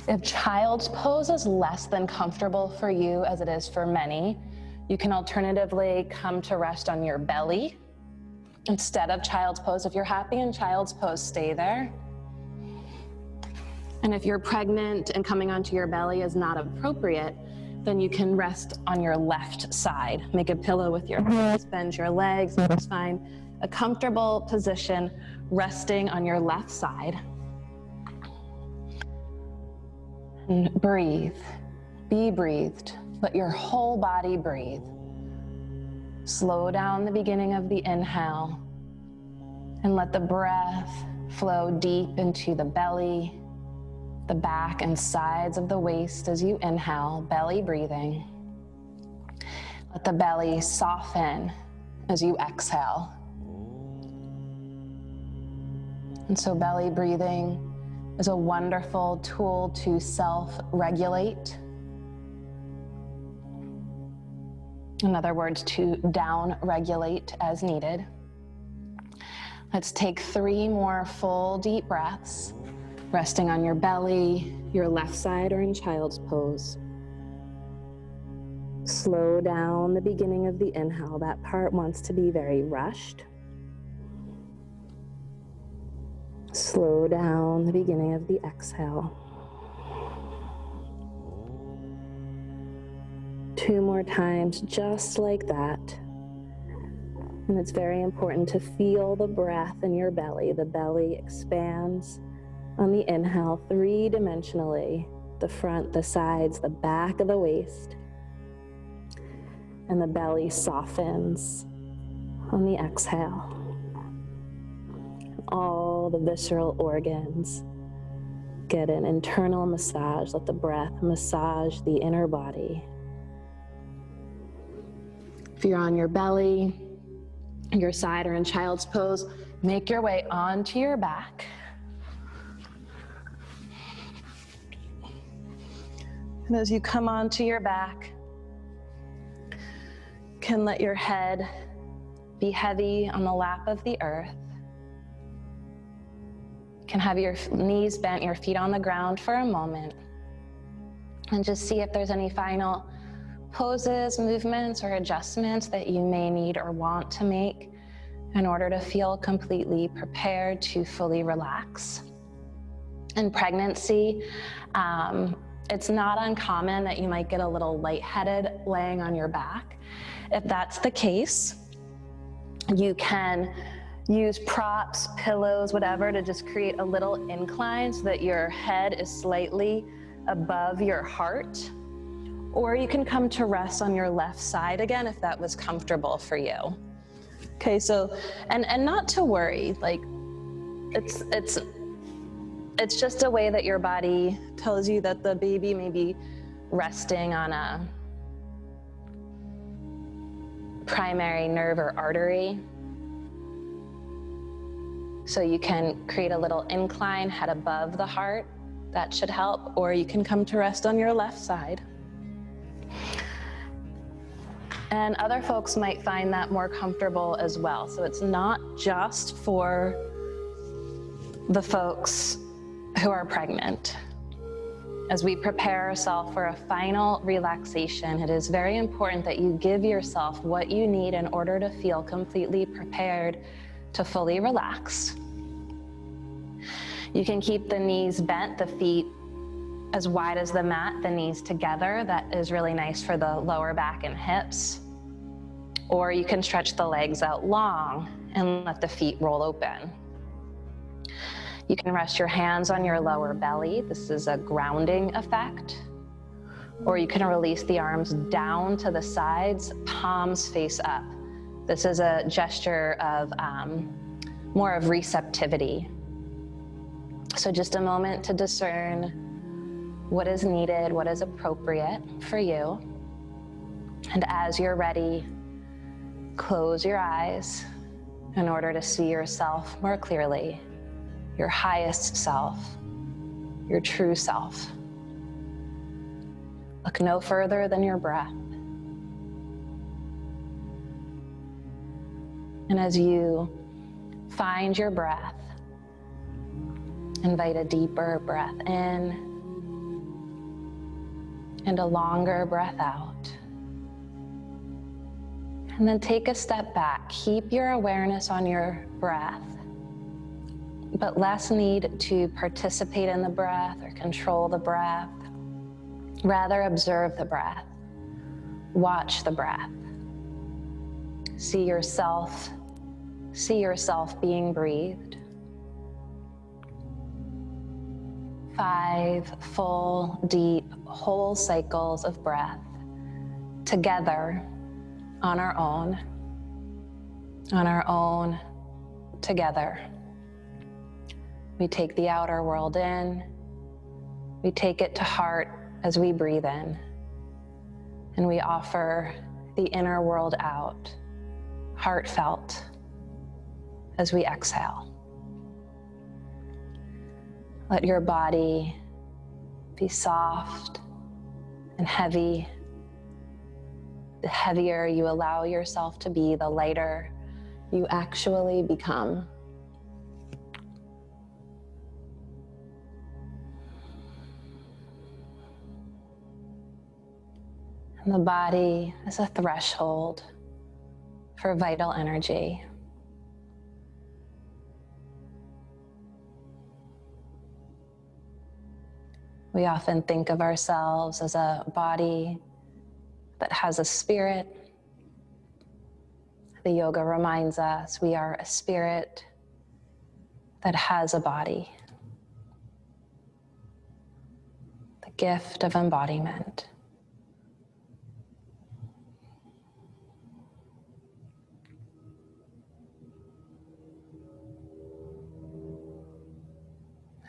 [SPEAKER 1] If child's pose is less than comfortable for you, as it is for many, you can alternatively come to rest on your belly instead of child's pose. If you're happy in child's pose, stay there. And if you're pregnant and coming onto your belly is not appropriate, then you can rest on your left side. Make a pillow with your hands, bend your legs, and find a comfortable position resting on your left side. And breathe. Be breathed. Let your whole body breathe. Slow down the beginning of the inhale and let the breath flow deep into the belly, the back and sides of the waist as you inhale, belly breathing. Let the belly soften as you exhale. And so belly breathing is a wonderful tool to self-regulate. In other words, to down-regulate as needed. Let's take 3 more full deep breaths, resting on your belly, your left side, or in child's pose. Slow down the beginning of the inhale. That part wants to be very rushed. Slow down the beginning of the exhale. 2 more times, just like that. And it's very important to feel the breath in your belly. The belly expands on the inhale 3-dimensionally. The front, the sides, the back of the waist. And the belly softens on the exhale. All the visceral organs get an internal massage. Let the breath massage the inner body. If you're on your belly, your side, or in child's pose, make your way onto your back. And as you come onto your back, you can let your head be heavy on the lap of the earth. You can have your knees bent, your feet on the ground for a moment. And just see if there's any final poses, movements, or adjustments that you may need or want to make in order to feel completely prepared to fully relax. In pregnancy, it's not uncommon that you might get a little lightheaded laying on your back. If that's the case, you can use props, pillows, whatever, to just create a little incline so that your head is slightly above your heart. Or you can come to rest on your left side again if that was comfortable for you. Okay, so, and not to worry, like it's just a way that your body tells you that the baby may be resting on a primary nerve or artery. So you can create a little incline, head above the heart. That should help. Or you can come to rest on your left side. And other folks might find that more comfortable as well. So it's not just for the folks who are pregnant. As we prepare ourselves for a final relaxation, it is very important that you give yourself what you need in order to feel completely prepared to fully relax. You can keep the knees bent, the feet as wide as the mat, the knees together. That is really nice for the lower back and hips. Or you can stretch the legs out long and let the feet roll open. You can rest your hands on your lower belly. This is a grounding effect. Or you can release the arms down to the sides, palms face up. This is a gesture of more of receptivity. So just a moment to discern what is needed, what is appropriate for you. And as you're ready, close your eyes in order to see yourself more clearly, your highest self, your true self. Look no further than your breath. And as you find your breath, invite a deeper breath in and a longer breath out. And then take a step back. Keep your awareness on your breath, but less need to participate in the breath or control the breath. Rather, observe the breath. Watch the breath. See yourself being breathed. 5 full, deep, whole cycles of breath together on our own, together. We take the outer world in, we take it to heart as we breathe in, and we offer the inner world out, heartfelt, as we exhale. Let your body be soft and heavy. The heavier you allow yourself to be, the lighter you actually become. And the body is a threshold for vital energy. We often think of ourselves as a body that has a spirit. The yoga reminds us we are a spirit that has a body. The gift of embodiment.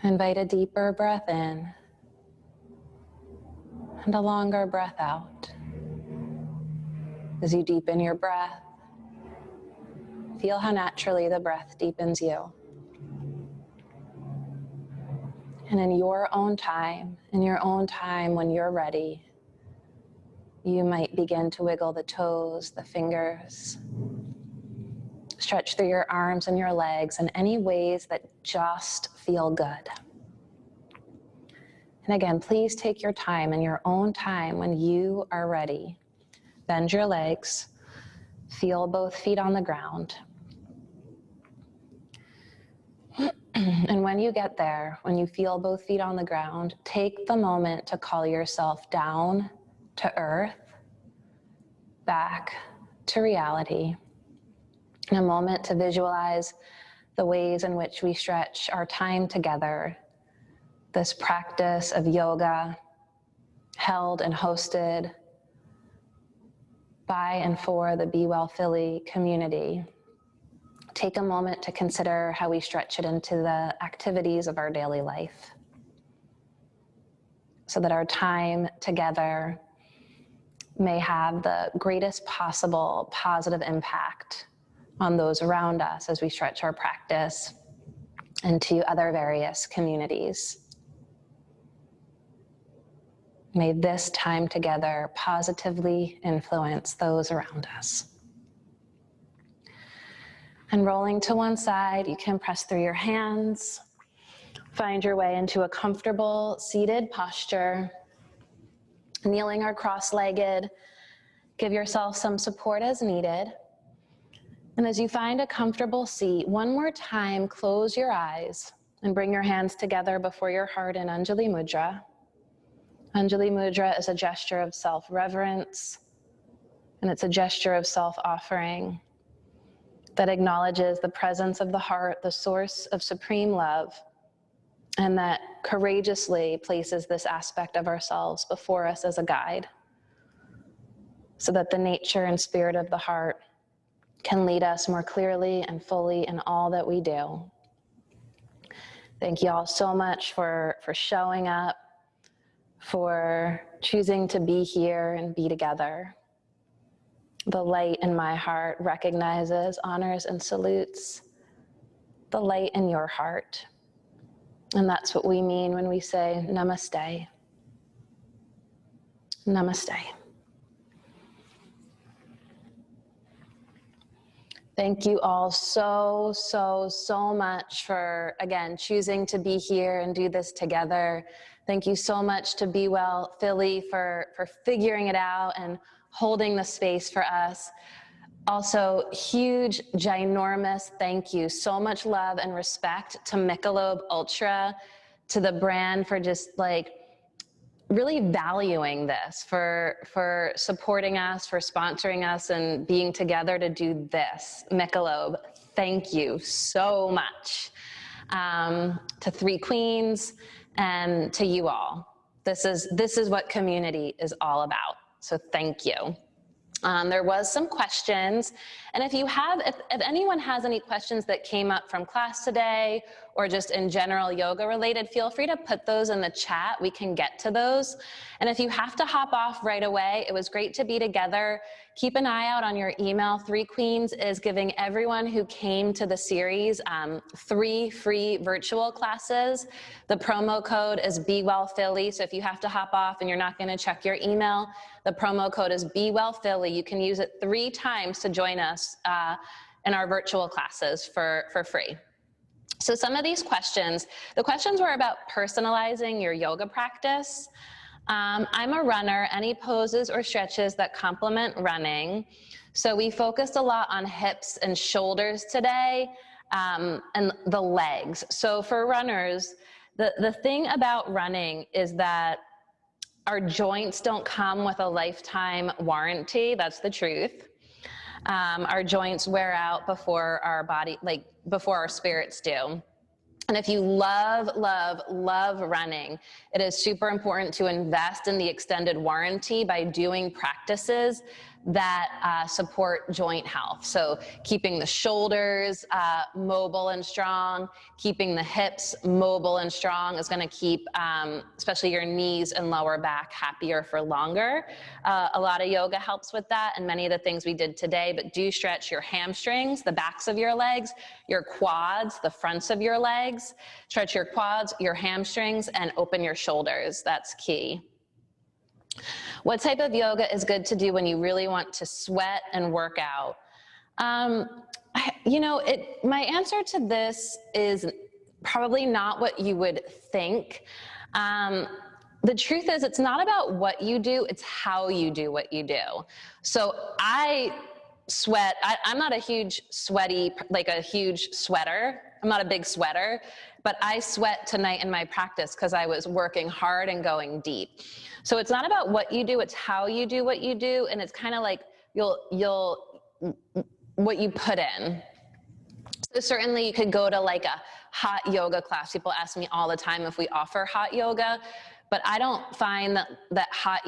[SPEAKER 1] Invite a deeper breath in and a longer breath out. As you deepen your breath, feel how naturally the breath deepens you. And in your own time when you're ready, you might begin to wiggle the toes, the fingers, stretch through your arms and your legs in any ways that just feel good. And again, please take your time in your own time when you are ready. Bend your legs, feel both feet on the ground. And when you get there, when you feel both feet on the ground, take the moment to call yourself down to earth, back to reality. And a moment to visualize the ways in which we stretch our time together. This practice of yoga held and hosted by and for the Be Well Philly community. Take a moment to consider how we stretch it into the activities of our daily life so that our time together may have the greatest possible positive impact on those around us as we stretch our practice into other various communities. May this time together positively influence those around us. And rolling to one side, you can press through your hands. Find your way into a comfortable seated posture. Kneeling or cross-legged, give yourself some support as needed. And as you find a comfortable seat, one more time, close your eyes and bring your hands together before your heart in Anjali Mudra. Anjali Mudra is a gesture of self-reverence, and it's a gesture of self-offering that acknowledges the presence of the heart, the source of supreme love, and that courageously places this aspect of ourselves before us as a guide, so that the nature and spirit of the heart can lead us more clearly and fully in all that we do. Thank you all so much for showing up, for choosing to be here and be together. The light in my heart recognizes, honors, and salutes the light in your heart. And that's what we mean when we say namaste. Namaste. Thank you all so much for, again, choosing to be here and do this together. Thank you so much to Be Well Philly for figuring it out and holding the space for us. Also, huge, ginormous thank you. So much love and respect to Michelob Ultra, to the brand for just like really valuing this, for supporting us, for sponsoring us and being together to do this. Michelob, thank you so much. To Three Queens and to you all. This is what community is all about. So thank you. There was some questions, and if anyone has any questions that came up from class today or just in general yoga related, feel free to put those in the chat. We can get to those. And if you have to hop off right away, it was great to be together. Keep an eye out on your email. Three Queens is giving everyone who came to the series 3 free virtual classes. The promo code is BeWellPhilly. So if you have to hop off and you're not going to check your email, the promo code is BeWellPhilly. You can use it 3 times to join us in our virtual classes for free. So some of these questions, the questions were about personalizing your yoga practice. I'm a runner. Any poses or stretches that complement running. So we focused a lot on hips and shoulders today, and the legs. So for runners, the thing about running is that our joints don't come with a lifetime warranty. That's the truth. Our joints wear out before our body, before our spirits do. And if you love running, it is super important to invest in the extended warranty by doing practices that support joint health. So keeping the shoulders mobile and strong, keeping the hips mobile and strong is going to keep especially your knees and lower back happier for longer. A lot of yoga helps with that, and many of the things we did today, but do stretch your hamstrings, the backs of your legs, your quads, the fronts of your legs. Stretch your quads, your hamstrings, and open your shoulders. That's key. What type of yoga is good to do when you really want to sweat and work out? My answer to this is probably not what you would think. The truth is, it's not about what you do, it's how you do what you do. So I sweat. I'm not a huge sweater. I'm not a big sweater, but I sweat tonight in my practice because I was working hard and going deep. So it's not about what you do, it's how you do what you do, and it's kind of like what you put in. So certainly you could go to like a hot yoga class. People ask me all the time if we offer hot yoga, but I don't find that hot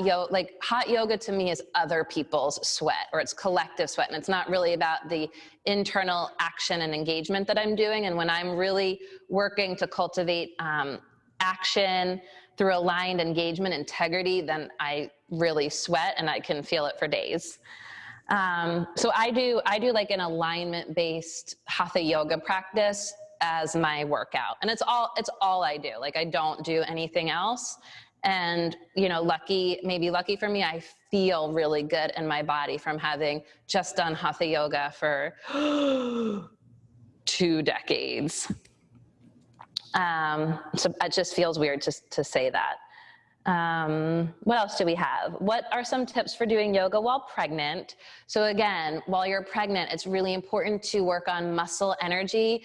[SPEAKER 1] yoga to me is other people's sweat, or it's collective sweat, and it's not really about the internal action and engagement that I'm doing. And when I'm really working to cultivate action through aligned engagement, integrity, then I really sweat and I can feel it for days. So I do like an alignment-based hatha yoga practice as my workout, and it's all I do. Like, I don't do anything else. And maybe lucky for me, I feel really good in my body from having just done hatha yoga for 2 decades. So it just feels weird to say that. What else do we have? What are some tips for doing yoga while pregnant? So again, while you're pregnant, it's really important to work on muscle energy,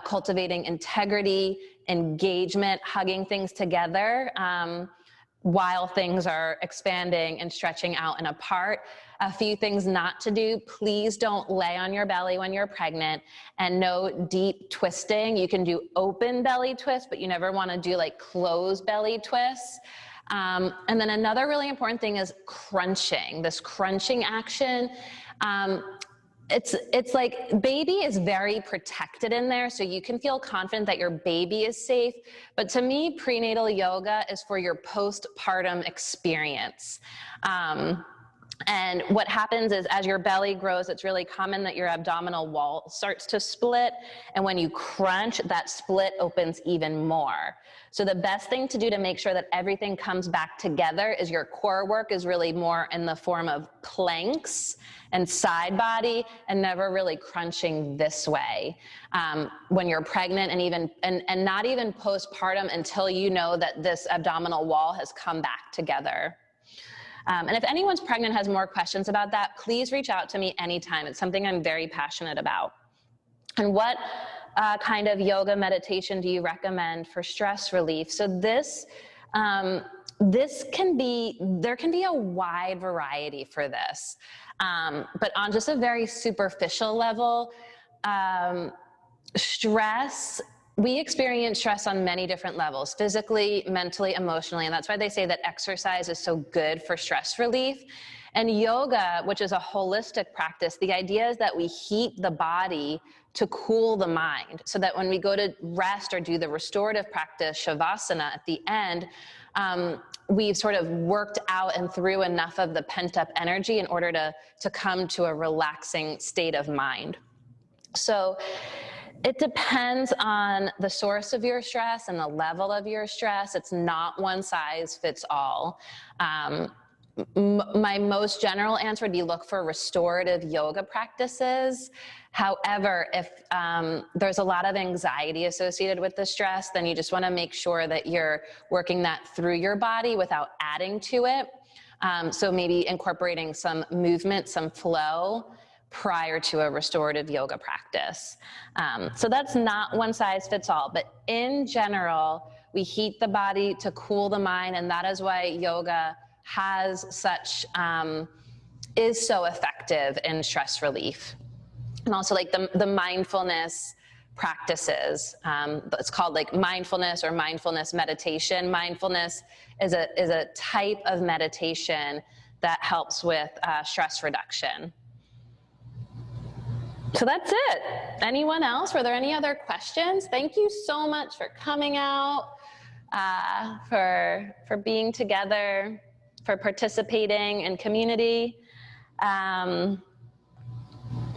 [SPEAKER 1] cultivating integrity, engagement, hugging things together, while things are expanding and stretching out and apart. A few things not to do: please don't lay on your belly when you're pregnant, and no deep twisting. You can do open belly twists, but you never want to do like closed belly twists. And then another really important thing is crunching. This crunching action, it's like baby is very protected in there, so you can feel confident that your baby is safe. But to me, prenatal yoga is for your postpartum experience. And what happens is as your belly grows, it's really common that your abdominal wall starts to split. And when you crunch, that split opens even more. So the best thing to do to make sure that everything comes back together is your core work is really more in the form of planks and side body, and never really crunching this way when you're pregnant, and not even postpartum until you know that this abdominal wall has come back together. And if anyone's pregnant has more questions about that, please reach out to me anytime. It's something I'm very passionate about. And what kind of yoga meditation do you recommend for stress relief? So there can be a wide variety for this. But on just a very superficial level, we experience stress on many different levels, physically, mentally, emotionally, and that's why they say that exercise is so good for stress relief. And yoga, which is a holistic practice, the idea is that we heat the body to cool the mind, so that when we go to rest or do the restorative practice, shavasana, at the end, we've sort of worked out and through enough of the pent-up energy in order to come to a relaxing state of mind. So it depends on the source of your stress and the level of your stress. It's not one size fits all. My most general answer would be look for restorative yoga practices. However, if there's a lot of anxiety associated with the stress, then you just want to make sure that you're working that through your body without adding to it. So maybe incorporating some movement, some flow prior to a restorative yoga practice. So that's not one size fits all, but in general, we heat the body to cool the mind, and that is why yoga is so effective in stress relief. And also like the mindfulness practices, it's called like mindfulness or mindfulness meditation. Mindfulness is a type of meditation that helps with stress reduction. So that's it. Anyone else? Were there any other questions? Thank you so much for coming out, for being together, for participating in community.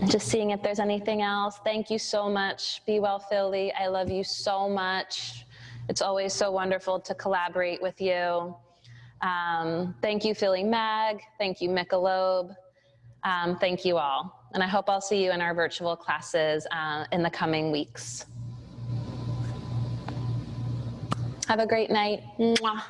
[SPEAKER 1] Just seeing if there's anything else. Thank you so much. Be well, Philly. I love you so much. It's always so wonderful to collaborate with you. Thank you, Philly Mag. Thank you, Michelob. Thank you all. And I hope I'll see you in our virtual classes in the coming weeks. Have a great night. Mwah.